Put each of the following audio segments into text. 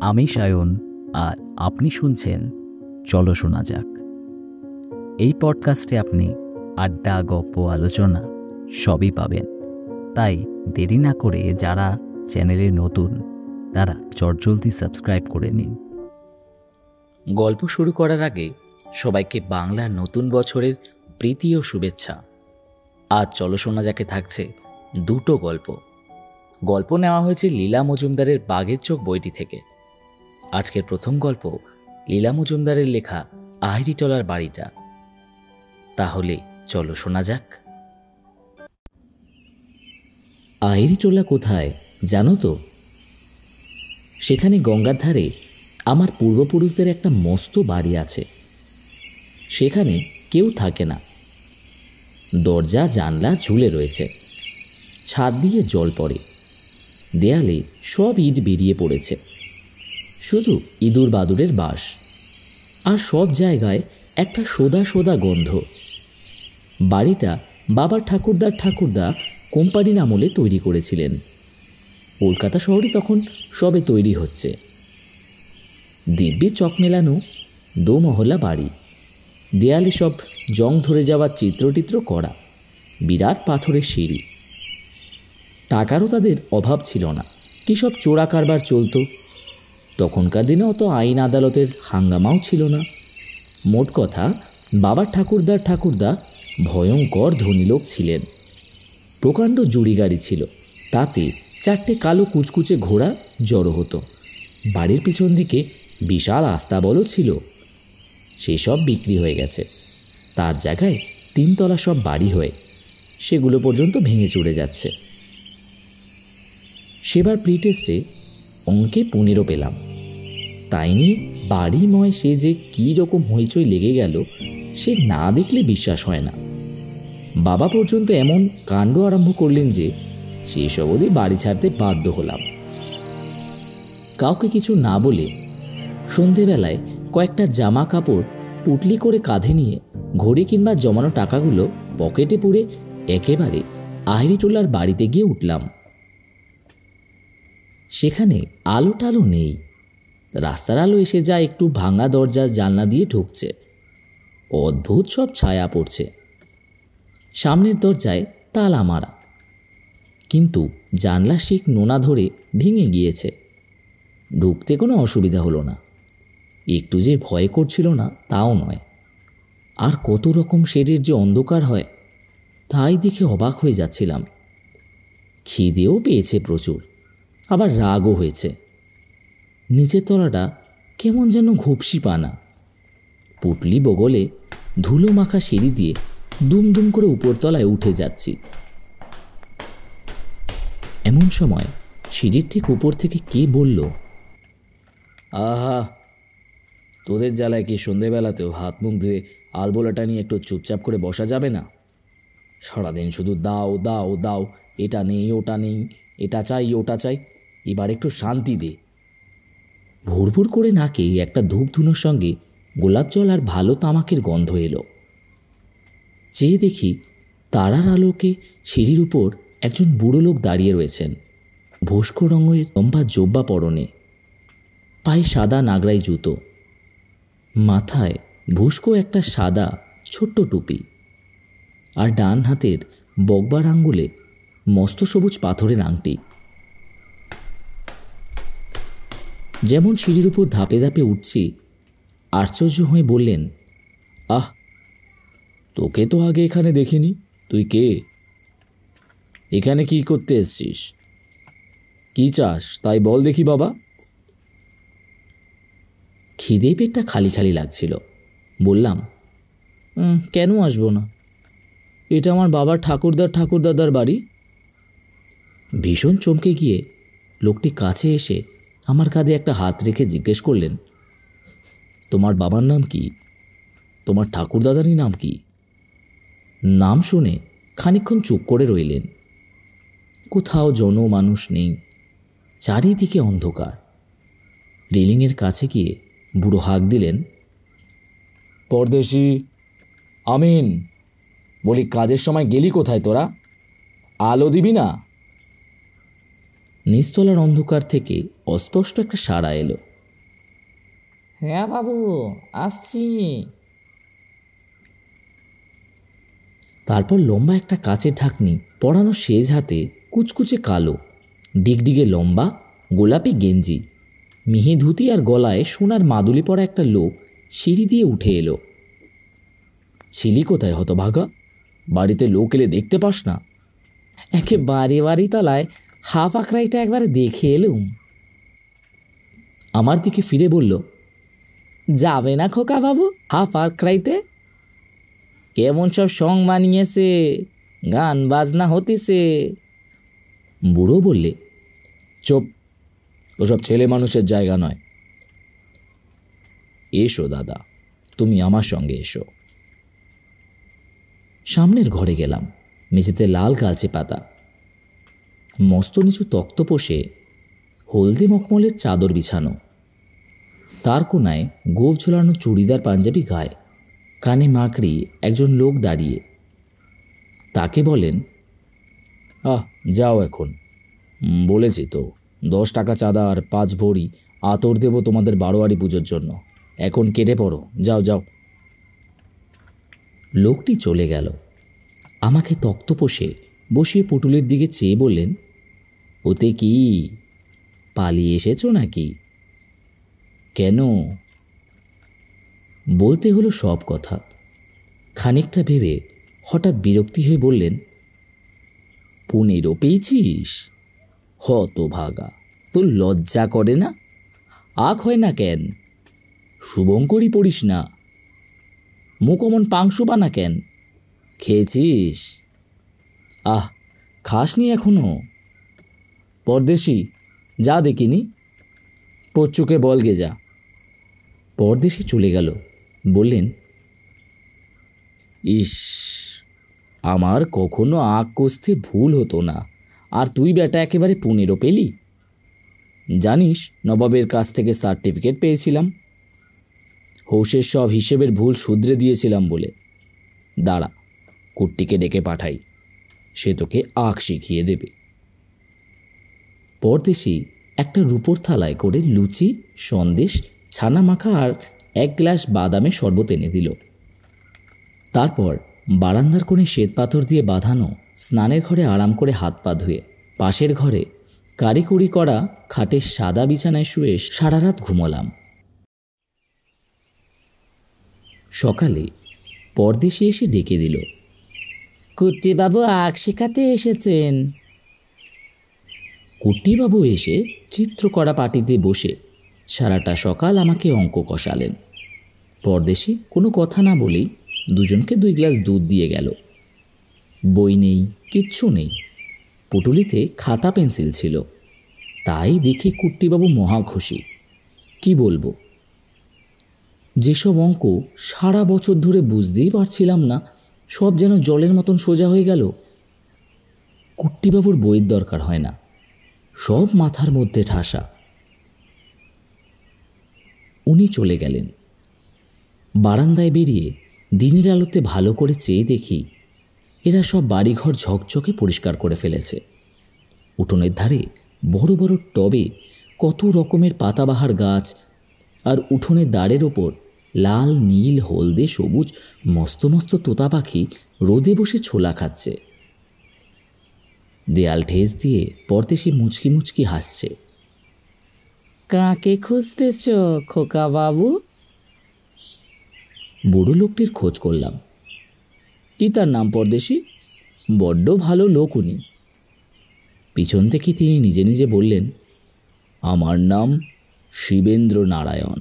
আমি সায়ন, আর আপনি শুনছেন চলো শোনা যাক। এই পডকাস্টে আপনি আড্ডা, গল্প, আলোচনা সবই পাবেন। তাই দেরি না করে যারা চ্যানেলে নতুন তারা চটজলদি সাবস্ক্রাইব করে নিন। গল্প শুরু করার আগে সবাইকে বাংলার নতুন বছরের প্রীতি ও শুভেচ্ছা। আজ চলো শোনা যাকে থাকছে দুটো গল্প নেওয়া হয়েছে লীলা মজুমদারের বাঘের চোখ বইটি থেকে। আজকের প্রথম গল্প লীলা মজুমদারের লেখা আহিরিটোলার বাড়িটা। তাহলে চলো শোনা যাক। আহিরিটোলা কোথায় জানো তো? সেখানে গঙ্গার ধারে আমার পূর্বপুরুষদের একটা মস্ত বাড়ি আছে। সেখানে কেউ থাকে না। দরজা জানলা ঝুলে রয়েছে, ছাদ দিয়ে জল পড়ে, দেয়ালে সব ইট বেরিয়ে পড়েছে, শুধু ইঁদুর বাদুরের বাস। আর সব জায়গায় একটা সোদা সোদা গন্ধ। বাড়িটা বাবার ঠাকুরদা কোম্পানির আমলে তৈরি করেছিলেন। কলকাতা শহরে তখন সবে তৈরি হচ্ছে। দিব্যি চক মেলানো দোমহলা বাড়ি, দেয়ালে সব জং ধরে যাওয়া চিত্রটিত্র করা, বিরাট পাথরের সিঁড়ি। টাকারও তাদের অভাব ছিল না। কী সব চোরা কারবার চলত। তখনকার দিনে অত আইন আদালতের হাঙ্গামাও ছিল না। মোট কথা, বাবার ঠাকুরদা ভয়ঙ্কর ধনী লোক ছিলেন। প্রকাণ্ড জুড়ি গাড়ি ছিল, তাতে 4টে কালো কুচকুচে ঘোড়া জড়ো হতো। বাড়ির পিছন দিকে বিশাল আস্তাবলও ছিল। সেসব বিক্রি হয়ে গেছে। তার জায়গায় 3 তলা সব বাড়ি হয়ে সেগুলো পর্যন্ত ভেঙে চড়ে যাচ্ছে। সেবার প্রি টেস্টে অঙ্কে 15 পেলাম। তাই নিয়ে বাড়িময় সে যে কী রকম হইচই লেগে গেল, সে না দেখলে বিশ্বাস হয় না। বাবা পর্যন্ত এমন কাণ্ড আরম্ভ করলেন যে সেসব অবধি বাড়ি ছাড়তে বাধ্য হলাম। কাউকে কিছু না বলে সন্ধেবেলায় কয়েকটা জামা কাপড় পুটলি করে কাঁধে নিয়ে ঘড়ি কিংবা জমানো টাকাগুলো পকেটে পুরে একেবারে আহিরিটোলার বাড়িতে গিয়ে উঠলাম। সেখানে আলো টালো নেই। রাস্তার আলো এসে যা একটু ভাঙা দরজা জানলা দিয়ে ঢুকছে। অদ্ভুত সব ছায়া পড়ছে। সামনের দরজায় তালা মারা, কিন্তু জানলা শিক নোনা ধরে ভেঙে গিয়েছে। ঢুকতে কোনো অসুবিধা হলো না। একটু যে ভয় করছিল না তাও নয়। আর কত রকম শেডের যে অন্ধকার হয় তাই দেখে অবাক হয়ে যাচ্ছিলাম। খিদেও পেয়েছে প্রচুর, আবার রাগও হয়েছে। নিচের তলাটা কেমন যেন ঘুপসি পানা। পুটলি বগলে ধুলো মাখা সিঁড়ি দিয়ে দুমদুম করে উপরতলায় উঠে যাচ্ছি। এমন সময় সিঁড়ির ঠিক উপর থেকে কে বলল, আহা, তোদের জ্বালায় কি সন্ধেবেলাতেও হাত মুখ ধুয়ে আলবোলাটা নিয়ে একটু চুপচাপ করে বসা যাবে না? সারাদিন শুধু দাও দাও দাও, এটা নেই ওটা নেই, এটা চাই ওটা চাই, এবার একটু শান্তি দে। ভুরভুর করে নাকে একটা ধূপ ধুনোর সঙ্গে গোলাপ জল আর ভালো তামাকের গন্ধ এলো। চেয়ে দেখি তারার আলোকে সিঁড়ির উপর একজন বুড়ো লোক দাঁড়িয়ে রয়েছেন। ভস্কো রঙের লম্বা জোব্বা পরনে, পায়ে সাদা নাগরাই জুতো, মাথায় ভুস্কো একটা সাদা ছোট্ট টুপি, আর ডান হাতের বগবার আঙ্গুলে মস্ত সবুজ পাথরের আংটি। যেমন সিঁড়ির উপর ধাপে ধাপে উঠছি, আশ্চর্য হয়ে বললেন, আহ, তোকে তো আগে এখানে দেখিনি। তুই কে? এখানে কি করতে এসছিস? কি চাস তাই বল দেখি বাবা। খিদে পেটটা খালি খালি লাগছিল। বললাম, কেন আসবো না, এটা আমার বাবার ঠাকুরদাদার বাড়ি। ভীষণ চমকে গিয়ে লোকটি কাছে এসে আমার কাঁধে একটা হাত রেখে জিজ্ঞেস করলেন, তোমার বাবার নাম কি? তোমার ঠাকুরদাদারই নাম কি? নাম শুনে খানিকক্ষণ চুপ করে রইলেন। কোথাও জনমানুষ নেই, চারিদিকে অন্ধকার। রেলিংয়ের কাছে গিয়ে বুড়ো হাঁক দিলেন, পরদেশি, আমিন। বলি, কাজের সময় গেলি কোথায় তোরা? আলো দিবি না? নিচতলার অন্ধকার থেকে অস্পষ্ট একটা সাড়া এলো। হ্যাঁ বাবু, আসছি। তারপর লম্বা একটা কাচের ঢাকনি পরানো সেজ হাতে, কুচকুচে কালো, ডিগডিগে লম্বা গোলাপি গেঞ্জি, মিহি ধুতি আর গলায় সোনার মাদুলি পরা একটা লোক সিঁড়ি দিয়ে উঠে এলো। ছিলি কোথায় হতভাগা? বাড়িতে লোক এলে দেখতে পাস না? একে বাড়ি তলায় হাফ আকড়াইটা একবার দেখে এলুম। আমার দিকে ফিরে বলল, যাবে না খোকা বাবু হাফ আকড়াইতে? কেমন সব সং মানিয়েছে, গান বাজনা হতিছে। বুড়ো বললে, চুপ, ওসব ছেলে মানুষের জায়গা নয়। এসো দাদা, তুমি আমার সঙ্গে এসো। সামনের ঘরে গেলাম। মেঝেতে লাল গালচে পাতা, মস্ত নিচু তক্তপোষে হলদে মখমলের চাদর বিছানো, তার কোনায় গোঁফ ঝোলানো চুড়িদার পাঞ্জাবি গায়ে, কানে মাকড়ি একজন লোক দাঁড়িয়ে। তাকে বলেন, যাও এখন, বলেছি তো 10 টাকা চাঁদা আর 5 ভরি আতর দেব তোমাদের বারোয়ারি পুজোর জন্য। এখন কেটে পড়ো, যাও যাও। লোকটি চলে গেল। আমাকে তক্তপোষে বসিয়ে পুটুলের দিকে চেয়ে বললেন, ওতে কি পালিয়ে এসেছো নাকি? কেন? বলতে হলো সব কথা। খানিকটা ভেবে হঠাৎ বিরক্তি হয়ে বললেন, 15 পেয়েছিস? হতভাগা, তোর লজ্জা করে না? আখ হয় না কেন? শুভঙ্করই পড়িস না? মুখ অমন পাংশু বানা কেন? খেয়েছিস? খাসনি এখনো? পরদেশি, যা দেখিনি, পচ্চুকে বলগে যা। পরদেশি চলে গেল। বললেন, ইস, আমার কখনো আঁক কষতে ভুল হতো না, আর তুই বেটা একেবারে 15 পেলি। জানিস, নবাবের কাছ থেকে সার্টিফিকেট পেয়েছিলাম, হৌসের সব হিসেবের ভুল শুধরে দিয়েছিলাম বলে। দাঁড়া, কুট্টিকে ডেকে পাঠাই, সে তোকে আঁক শিখিয়ে দেবে। পরদেশি একটা রূপোর থালায় করে লুচি, সন্দেশ, ছানা মাখা আর 1 গ্লাস বাদামের শরবত এনে দিল। তারপর বারান্দার কোণে শ্বেত পাথর দিয়ে বাঁধানো স্নানের ঘরে আরাম করে হাত পা ধুয়ে পাশের ঘরে কারিকুরি করা খাটের সাদা বিছানায় শুয়ে সারা রাত ঘুমোলাম। সকালে পরদেশি এসে ডেকে দিল, কুট্টিবাবু আঁক শেখাতে এসেছেন। কুট্টিবাবু এসে চিত্র করা পাটিতে বসে সারাটা সকাল আমাকে অঙ্ক কষালেন। পরদেশি কোনো কথা না বলেই দুজনকে 2 গ্লাস দুধ দিয়ে গেল। বই নেই, কিচ্ছু নেই, পুটুলিতে খাতা পেন্সিল ছিল। তাই দেখি কুট্টিবাবু মহা খুশি। কি বলবো, যেসব অঙ্ক সারা বছর ধরে বুঝতেই পারছিলাম না, সব যেন জলের মতন সোজা হয়ে গেল। কুট্টিবাবুর বইয়ের দরকার হয় না, সব মাথার মধ্যে ঠাসা। উনি চলে গেলেন। বারান্দায় বেরিয়ে দিনের আলোতে ভালো করে চেয়ে দেখি এরা সব বাড়িঘর ঝকঝকে পরিষ্কার করে ফেলেছে। উঠোনের ধারে বড় বড় টবে কত রকমের পাতাবাহার গাছ, আর উঠোনের দাঁড়ের ওপর লাল, নীল, হলদে, সবুজ মস্ত মস্ত তোতা পাখি রোদে বসে ছোলা খাচ্ছে। দেয়াল ঠেস দিয়ে পরদেশি মুচকি মুচকি হাসছে। কাকে খুঁজতেছ খোকা বাবু? বুড়ো লোকটির খোঁজ করলাম। কি তার নাম পরদেশি? বড্ড ভালো লোক উনি। পিছন থেকে তিনি নিজে নিজে বললেন, আমার নাম শিবেন্দ্র নারায়ণ,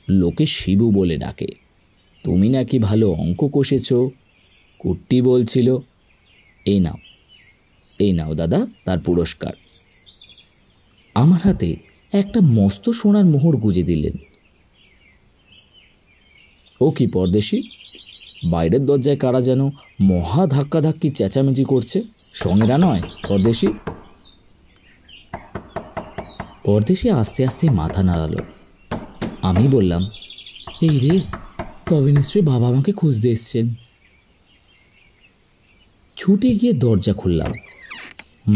লোকে শিবু বলে ডাকে। তুমি নাকি ভালো অঙ্ক কষেছ, কুট্টি বলছিল। এই নাও দাদা তার পুরস্কার। আমার হাতে একটা মস্ত সোনার মোহর গুজে দিলেন। ও কি পরদেশি, বাইরের দরজায় কারা যেন মহা ধাক্কাধাক্কি চেঁচামেচি করছে, সঙ্গেরা নয় পরদেশি? পরদেশি আস্তে আস্তে মাথা নাড়ালো। আমি বললাম, এই রে, তবে নিশ্চয়ই বাবা আমাকে খুঁজতে এসছেন। ছুটে গিয়ে দরজা খুললাম।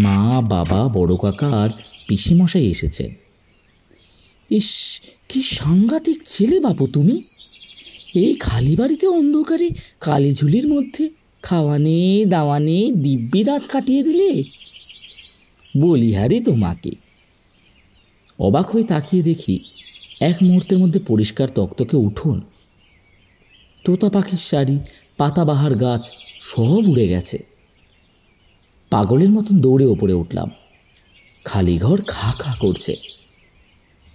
মা, বাবা, বড় কাকা আর পিসিমশাই এসেছেন। ইস, কি সাংঘাতিক ছেলে বাপু তুমি! এই খালি বাড়িতে অন্ধকারে কালিঝুলির মধ্যে খাওয়ানে দাওয়ানে দিব্যি রাত কাটিয়ে দিলে। বলিহারি তোমাকে। অবাক হয়ে তাকিয়ে দেখি এক মুহূর্তের মধ্যে পরিষ্কার তকতকে উঠোন, তোতা পাখির শাড়ি, পাতাবাহার গাছ সব উড়ে গেছে। পাগলের মতন দৌড়ে ওপরে উঠলাম। খালি ঘর খা খা করছে।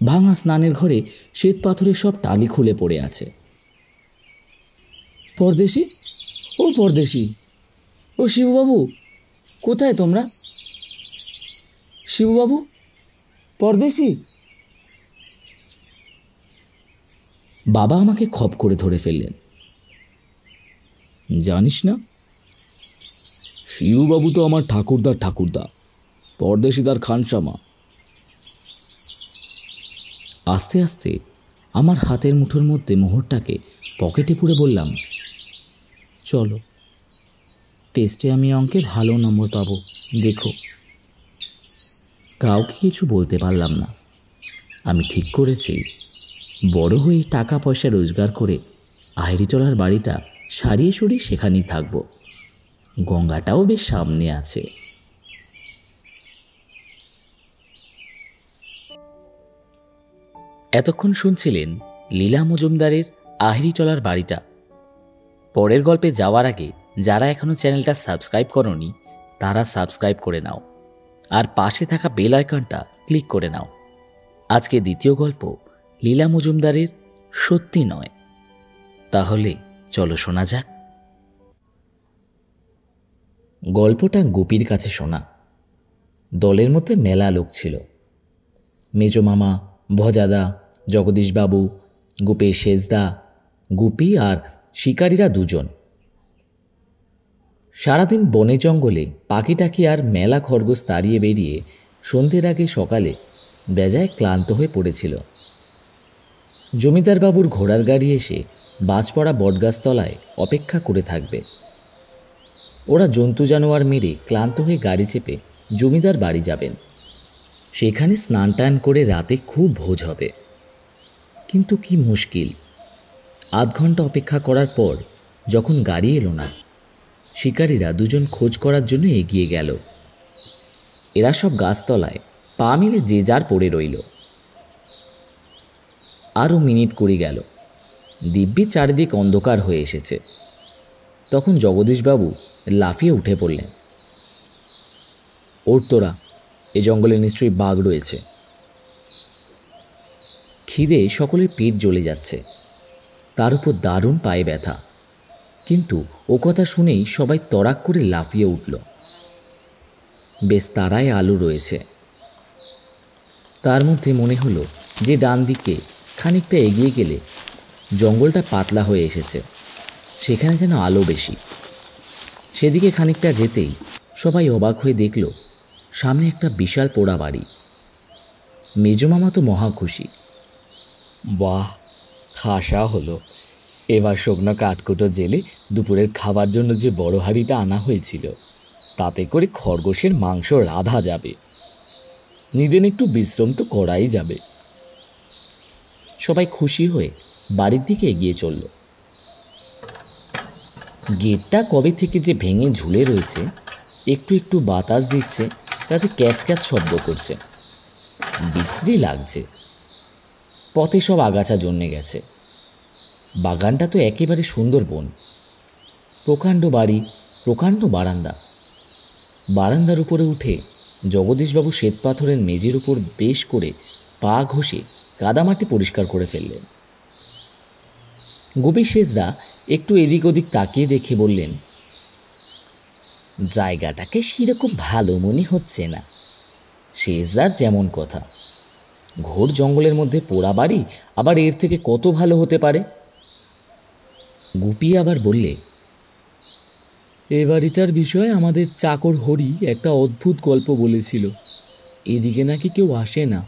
ভাঙা স্নানের ঘরে শ্বেত পাথরের সব টালি খুলে পড়ে আছে। পরদেশি, ও পরদেশি, ও শিবুবাবু, কোথায় তোমরা? শিবুবাবু, পরদেশি। বাবা আমাকে খপ করে ধরে ফেললেন। জানিস না, শিবুবাবু তো আমার ঠাকুরদার ঠাকুরদা, পরদেশি তার খানসামা। আস্তে আস্তে আমার হাতের মুঠোর মধ্যে মোহরটাকে পকেটে পুরে বললাম, চলো, টেস্টে আমি অঙ্কে ভালো নম্বর পাবো, দেখো। কাউকে কিছু বলতে পারলাম না। আমি ঠিক করেছি বড় হয়ে টাকা পয়সা রোজগার করে আহেরিটলার বাড়িটা সারিয়ে সরিয়ে সেখানেই থাকবো। গঙ্গাটাও বেশ সামনে আছে। এতক্ষণ শুনছিলেন লীলা মজুমদারের আহেরিটলার বাড়িটা। পরের গল্পে যাওয়ার আগে যারা এখনও চ্যানেলটা সাবস্ক্রাইব করনি তারা সাবস্ক্রাইব করে নাও, আর পাশে থাকা বেল আইকনটা ক্লিক করে নাও। আজকে দ্বিতীয় গল্প লীলা মজুমদারের সত্যি নয়। তাহলে চলো শোনা যাক। গল্পটা গুপির কাছে শোনা। দলের মধ্যে মেলা লোক ছিল। মেজো মামা, ভজাদা, জগদীশবাবু, গুপের শেষদা, গুপি আর শিকারীরা দুজন। সারাদিন বনে জঙ্গলে পাখিটাকি আর মেলা খরগোশ তাড়িয়ে বেরিয়ে সন্ধ্যের আগে সকালে বেজায় ক্লান্ত হয়ে পড়েছিল। জমিদার বাবুর ঘোড়ার গাড়ি এসে বাজপড়া বটগাছতলায় অপেক্ষা করে থাকবে। ওরা জন্তু জানোয়ার মেরে ক্লান্ত হয়ে গাড়ি চেপে জমিদার বাড়ি যাবেন। সেখানে স্নান টান করে রাতে খুব ভোজ হবে। কিন্তু কি মুশকিল, আধ ঘন্টা অপেক্ষা করার পর যখন গাড়ি এলো না, শিকারীরা দুজন খোঁজ করার জন্য এগিয়ে গেল। এরা সব গাছতলায় পা মিলে যে যার পড়ে রইল। আরও মিনিট কুড়ি গেল। দিব্যি চারিদিক অন্ধকার হয়ে এসেছে। তখন জগদীশবাবু লাফিয়ে উঠে পড়লেন। ওর তোরা, এ জঙ্গলে নিশ্চয়ই বাঘ রয়েছে। খিদে সকলের পেট জ্বলে যাচ্ছে, তার উপর দারুণ পায়ে ব্যথা। কিন্তু ও কথা শুনেই সবাই তড়াক করে লাফিয়ে উঠল। বেশ তারায় আলো রয়েছে। তার মধ্যে মনে হলো যে ডান দিকে খানিকটা এগিয়ে গেলে জঙ্গলটা পাতলা হয়ে এসেছে, সেখানে যেন আলো বেশি। সেদিকে খানিকটা যেতেই সবাই অবাক হয়ে দেখল সামনে একটা বিশাল পোড়া বাড়ি। মেজমামা তো মহা খুশি। বাহ, খাসা হলো। এবার শুকনো কাঠকুটো জেলে দুপুরের খাবার জন্য যে বড় হাঁড়িটা আনা হয়েছিল তাতে করে খরগোশের মাংস রাঁধা যাবে। নিদেন একটু বিশ্রাম তো করাই যাবে। সবাই খুশি হয়ে বাড়ির দিকে এগিয়ে চলল। গেটটা কবে থেকে যে ভেঙে ঝুলে রয়েছে, একটু একটু বাতাস দিচ্ছে, তাতে ক্যাচ ক্যাচ শব্দ করছে। বিশ্রী লাগছে। পথে সব আগাছা জন্মে গেছে। বাগানটা তো একেবারে সুন্দরবন। প্রকাণ্ড বাড়ি, প্রকাণ্ড বারান্দা। বারান্দার উপরে উঠে জগদীশবাবু শ্বেতপাথরের মেঝের উপর বেশ করে পা ঘষে কাদামাটি পরিষ্কার করে ফেললেন। গোপী শেষদা একটু এদিক ওদিক তাকিয়ে দেখে বললেন, জায়গাটাকে সেরকম ভালো মনে হচ্ছে না। শেষদার যেমন কথা, ঘোর জঙ্গলের মধ্যে পোড়া বাড়ি আবার এর থেকে কত ভালো হতে পারে। গুপি আবার বললে, এ বাড়িটার বিষয়ে আমাদের চাকর হরি একটা অদ্ভুত গল্প বলেছিল। এদিকে নাকি কেউ আসে না।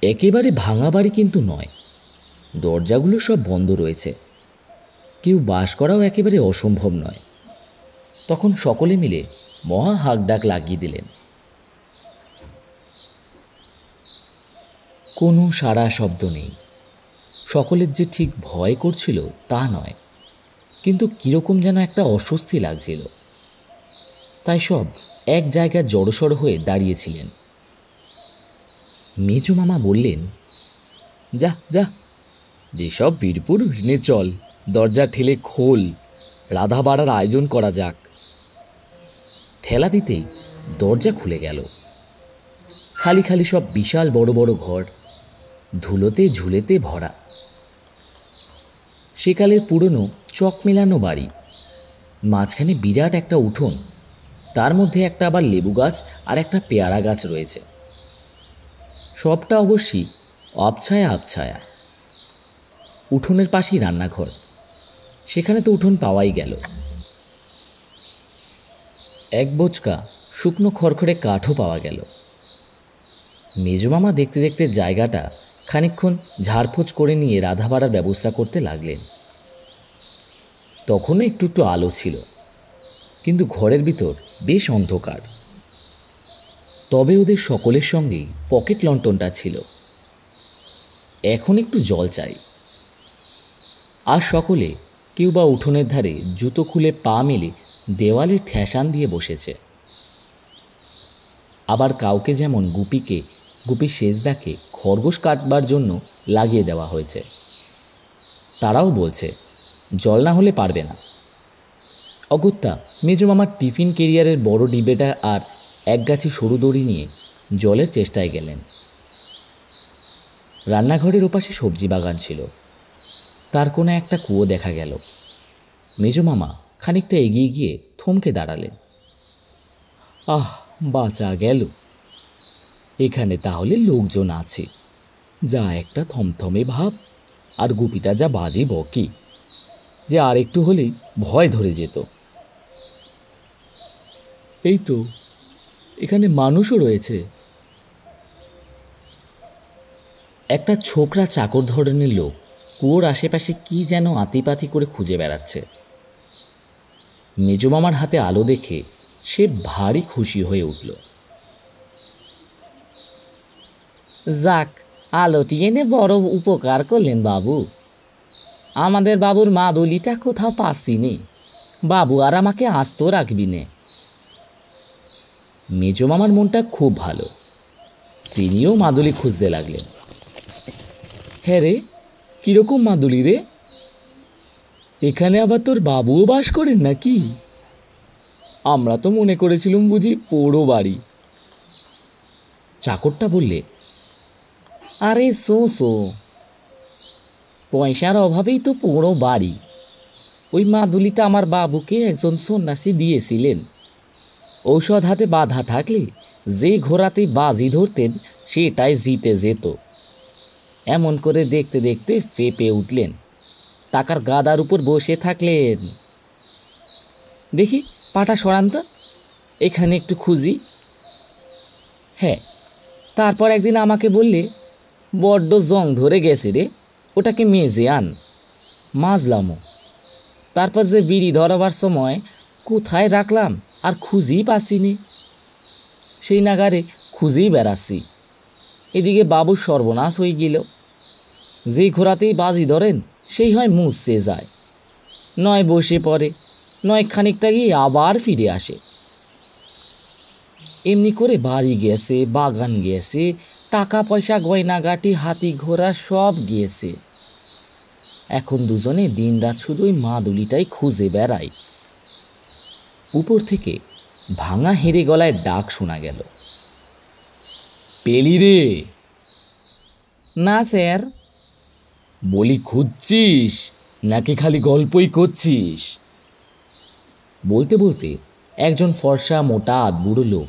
একেবারে ভাঙা বাড়ি কিন্তু নয়, দরজাগুলো সব বন্ধ রয়েছে। কেউ বাস করাও একেবারে অসম্ভব নয়। তখন সকলে মিলে মহা হাঁকডাক লাগিয়ে দিলেন। কোনো সাড়া শব্দ নেই। সকলের যে ঠিক ভয় করছিল তা নয়, কিন্তু কীরকম যেন একটা অস্বস্তি লাগছিল। তাই সব এক জায়গায় জড়সড় হয়ে দাঁড়িয়েছিলেন। মেজো মামা বললেন, যা যা, যেসব বীরপুর নে চল, দরজা ঠেলে খোল, রাধা বাড়ার আয়োজন করা যাক। ঠেলা দিতেই দরজা খুলে গেল। খালি খালি সব বিশাল বড় বড় ঘর, ধুলোতে ঝুলেতে ভরা। সেকালের পুরনো চক মেলানো বাড়ি, মাঝখানে বিরাট একটা উঠোন, তার মধ্যে একটা আবার লেবু গাছ আর একটা পেয়ারা গাছ রয়েছে। সবটা অবশ্যই আবছায়া আবছায়া। উঠোনের পাশেই রান্নাঘর, সেখানে তো উঠোন পাওয়াই গেল। এক বোচকা শুকনো খড়খড়ে কাঠও পাওয়া গেল। মেজমামা দেখতে দেখতে জায়গাটা খানিকক্ষণ ঝাড়পোছ করে নিয়ে রাধা বাড়ার ব্যবস্থা করতে লাগলেন। তখনও একটু একটু আলো ছিল, কিন্তু ঘরের ভিতর বেশ অন্ধকার। তবে ওদের সকলের সঙ্গেই পকেট লণ্ঠনটা ছিল। এখন একটু জল চাই। আর সকলে কেউ বা উঠোনের ধারে জুতো খুলে পা মেলে দেওয়ালে ঠেসান দিয়ে বসেছে। আবার কাউকে যেমন গুপি সেজদাকে খরগোশ কাটবার জন্য লাগিয়ে দেওয়া হয়েছে। তারাও বলছে জল না হলে পারবে না। অগত্যা মেজমামার টিফিন কেরিয়ারের বড় ডিবেটা আর একগাছি সরু দড়ি নিয়ে জলের চেষ্টায় গেলেন। রান্নাঘরের ওপাশে সবজি বাগান ছিল, তার কোণে একটা কুয়ো দেখা গেল। মেজমামা খানিকটা এগিয়ে গিয়ে থমকে দাঁড়ালেন। আহ, বাঁচা গেল, এখানে তাহলে লোকজন আছে। যা একটা থমথমে ভাব, আর গুপিটা যা বাজে বকে যে আর একটু হলেই ভয় ধরে যেত। এই তো, এখানে মানুষও রয়েছে। একটা ছোকরা চাকর ধরনের লোক কুয়োর আশেপাশে কি যেন আতিপাতি করে খুঁজে বেড়াচ্ছে। মেজমামার হাতে আলো দেখে সে ভারী খুশি হয়ে উঠল। যাক, আলোটি এনে বড় উপকার করলেন বাবু। আমাদের বাবুর মাদুলিটা কোথাও পাচ্ছি নে, বাবু আর আমাকে আস্ত রাখবি নে। মেজমামার মনটা খুব ভালো, তিনিও মাদুলি খুঁজতে লাগলেন। হ্যাঁ রে, কিরকম মাদুলি রে? এখানে আবার তোর বাবুও বাস করেন নাকি? আমরা তো মনে করেছিলাম বুঝি পোড়ো বাড়ি। চাকরটা বললে, আরে শো, পয়সার অভাবেই তো পোড়ো বাড়ি। ওই মাদুলিটা আমার বাবুকে একজন সন্ন্যাসী দিয়েছিলেন। ঔষধ হাতে বাঁধা থাকলে যে ঘোড়াতে বাজি ধরতেন সেটাই জিতে যেত। এমন করে দেখতে দেখতে ফেঁপে উঠলেন, টাকার গাদার উপর বসে থাকলেন। দেখি পাটা সরান তো, এখানে একটু খুঁজি। হ্যাঁ, তারপর একদিন আমাকে বললে, বড্ড জং ধরে গেছে রে, ওটাকে মেজে আন। মাজলামও। তারপর যে বিড়ি ধরাবার সময় কোথায় রাখলাম আর খুঁজেই পাচ্ছিনি। সেই নাগারে খুঁজেই বেড়াচ্ছি। এদিকে বাবুর সর্বনাশ হয়ে গেল। যেই ঘোড়াতেই বাজি ধরেন সেই হয় মুছছে যায়, নয় বসে পড়ে, নয় খানিকটা গিয়ে আবার ফিরে আসে। এমনি করে বাড়ি গেছে, বাগান গেছে, টাকা পয়সা গয়নাগাটি হাতি ঘোড়া সব গিয়েছে। এখন দুজনে দিনরাত শুধু ওই মাদুলিটাই খুঁজে বেড়াই। উপর থেকে ভাঙা হেরে গলায় ডাক শোনা গেল, পেলি রে? না স্যার। বলি, খুঁজছিস নাকি খালি গল্পই করছিস? বলতে বলতে একজন ফর্সা মোটা আধবুড়ো লোক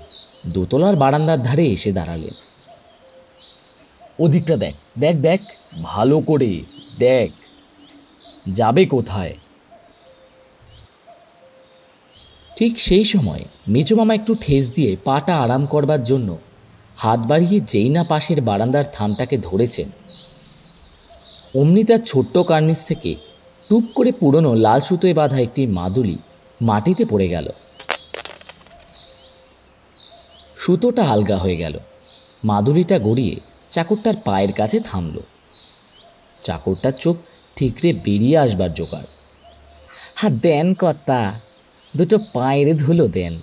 দোতলার বারান্দার ধারে এসে দাঁড়ালেন। ওদিকটা দেখ দেখ দেখ, ভালো করে দেখ, যাবে কোথায়? ঠিক সেই সময় মেজমামা একটু ঠেস দিয়ে পাটা আরাম করবার জন্য হাত বাড়িয়ে যেই না পাশের বারান্দার থামটাকে ধরেছেন, অমনি তার ছোট্ট কার্নিস থেকে টুপ করে পুরনো লাল সুতোয় বাঁধা একটি মাদুলি মাটিতে পড়ে গেল। সুতোটা আলগা হয়ে গেল। মাদুলিটা গড়িয়ে চাকরটার পায়ের কাছে থামল। চাকরটার চোখ ঠিকরে বেরিয়ে আসবার জোগাড়। হ্যাঁ দেন কর্তা, দুটো পায়ের ধুলো দেন,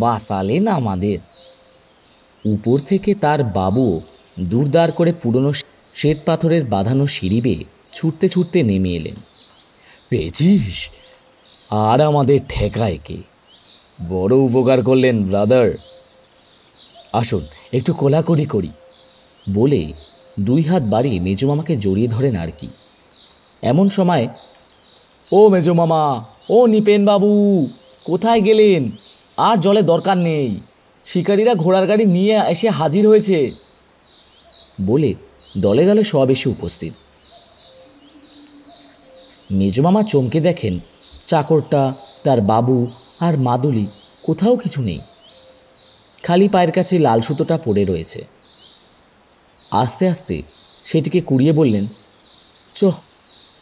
বাঁচালেন আমাদের। উপর থেকে তার বাবুও দুরদার করে পুরনো শ্বেত পাথরের বাঁধানো সিঁড়ি বেয়ে ছুটতে ছুটতে নেমে এলেন। পেয়েছিস? আর আমাদের ঠেকায় কে? বড় উপকার করলেন ব্রাদার। আসুন একটু কোলাকুলি করি বলে 2 হাত বাড়িয়ে মেজোমামাকে জড়িয়ে ধরেন আর কি। এমন সময়, ও মেজোমামা, ও নিপেন বাবু, কোথায় গেলেন? আর জলে দরকার নেই, শিকারীরা ঘোড়ার গাড়ি নিয়ে এসে হাজির হয়েছে বলে দলে দলে সব এসে উপস্থিত। মেজোমামা চমকে দেখেন চাকরটা, তার বাবু আর মাদুলি কোথাও কিছু নেই, খালি পায়ের কাছে লাল সুতোটা পড়ে রয়েছে। আস্তে আস্তে সেটিকে কুড়িয়ে বললেন,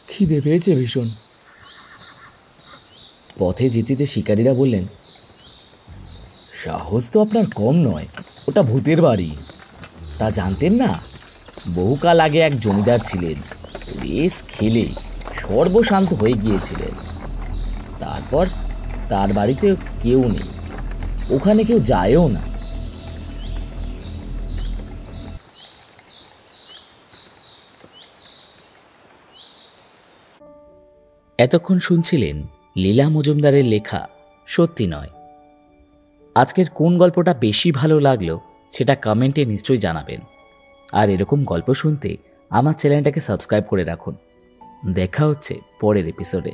খিদে পেয়েছে ভীষণ। পথে যেতে শিকারীরা বললেন, সাহস তো আপনার কম নয়, ওটা ভূতের বাড়ি। তা জানতেন না? বহুকাল আগে এক জমিদার ছিলেন, রেস খেলে সর্বশান্ত হয়ে গিয়েছিলেন। তারপর তার বাড়িতে কেউ নেই, ওখানে কেউ যায়ও না। এতক্ষণ শুনছিলেন লীলা মজুমদারের লেখা সত্যি নয়। আজকের কোন গল্পটা বেশি ভালো লাগলো সেটা কমেন্টে নিশ্চয়ই জানাবেন। আর এরকম গল্প শুনতে আমার চ্যানেলটাকে সাবস্ক্রাইব করে রাখুন। দেখা হচ্ছে পরের এপিসোডে।